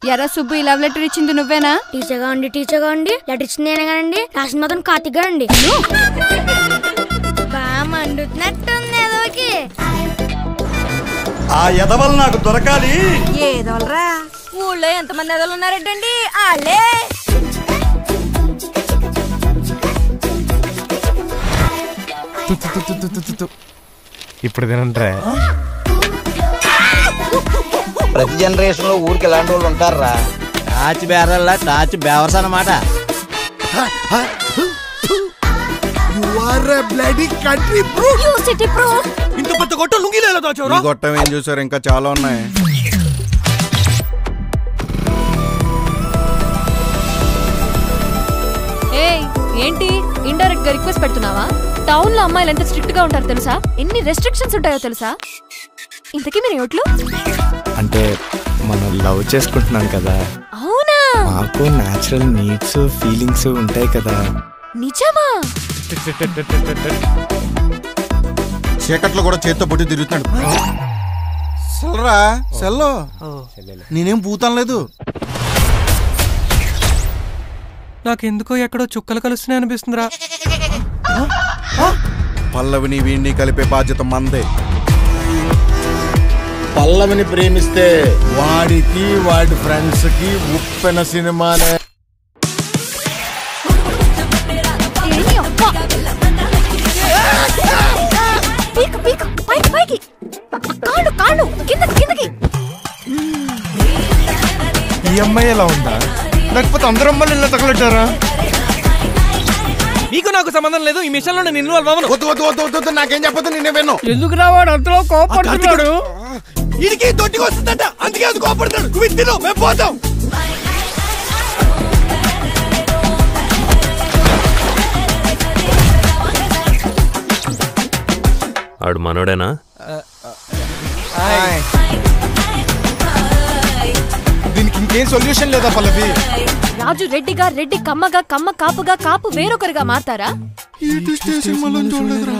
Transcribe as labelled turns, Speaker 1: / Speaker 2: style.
Speaker 1: ఎరా సుబ్బు ఈ love letter ఇచ్చింది నువ్వేనా?
Speaker 2: టీచర్ గా ఉండి లెటర్ ఇచ్చింది నేనే కదండి. రాసిన మాత్రం కార్తిక్ గారండి. బాగా మండుతున్నట్టుంది ఏదోకి.
Speaker 3: ఆ ఎదవలు నాకు దొరకాలి.
Speaker 1: ఏదోలరా ఊళ్ళో ఎంతమంది ఎదవలు ఉన్నారంటండి వాళ్ళే.
Speaker 4: ఇప్పుడు తినంట్రా.
Speaker 5: ప్రతి జనరేషన్ లో ఊరికి ఎలాంటి వాళ్ళు ఉంటారా?
Speaker 6: టాచ్ బేరల్లా టాచ్ బేవర్స్ అన్నమాట.
Speaker 3: ఇంత పెద్ద గొట్ట లుంగిలేదా చోరా?
Speaker 4: గొట్టం ఏం చూసారు, ఇంకా చాలా ఉన్నాయి.
Speaker 1: ఏంటి ఇండైరెక్ట్ గా రిక్వెస్ట్ పెడుతున్నావా? టౌన్ లో అమ్మాయిలు ఎంత స్ట్రిక్ట్ గా ఉంటారు తెలుసా? ఎన్ని రెస్ట్రిక్షన్స్ ఉంటాయో తెలుసా? ఇంతకీ మీరు ఎవట్లు?
Speaker 4: అంటే మనం లవ్ చేసుకుంటున్నాం కదా.
Speaker 1: అవునా?
Speaker 4: మాకు న్యాచురల్ నీడ్స్ ఫీలింగ్స్ ఉంటాయి కదా.
Speaker 1: నిజమా?
Speaker 3: చీకట్లో కూడా చేత్తో పొట్టి తిరుగుతున్నాడు. సెల్రా సెల్లో, నేనేం పూతాం లేదు.
Speaker 7: నాకెందుకో ఎక్కడో చుక్కలు కలుస్తున్నాయి అనిపిస్తుందిరా.
Speaker 4: పల్లవిని వీణ్ణి కలిపే బాధ్యత మందే.
Speaker 5: పల్లవిని ప్రేమిస్తే వాడికి వాడి ఫ్రెండ్స్ కి ఉప్పెన సినిమానే.
Speaker 4: ఈ అమ్మాయి ఎలా ఉందా, లేకపోతే అందరు అమ్మాయిలు ఇలా తగలెట్టారా?
Speaker 7: నీకు నాకు సంబంధం లేదు. ఈ మిషన్ లో నేను ఇన్వాల్వ్ అవ్వను.
Speaker 5: నాకేం చెప్పదు, నిన్నే విన్ను.
Speaker 7: ఎందుకు రావాడు అంతలో కోపడుతున్నాడు?
Speaker 3: ఇడికి తొట్టికి వస్తుందంట, అందుకే అది కోపడతాడు. నువ్వు తిను, మేము పోతాం.
Speaker 8: ఆడు మనోడేనా?
Speaker 4: దీనికి ఇంకేం సొల్యూషన్ లేదా పల్లవి?
Speaker 1: రాజు రెడ్డిగా, రెడ్డి కమ్మగా, కమ్మ కాపుగా, కాపు వేరొకరిగా మారతారా?
Speaker 4: ఈ ట్విస్ట్ సినిమాలో చూడలేదురా.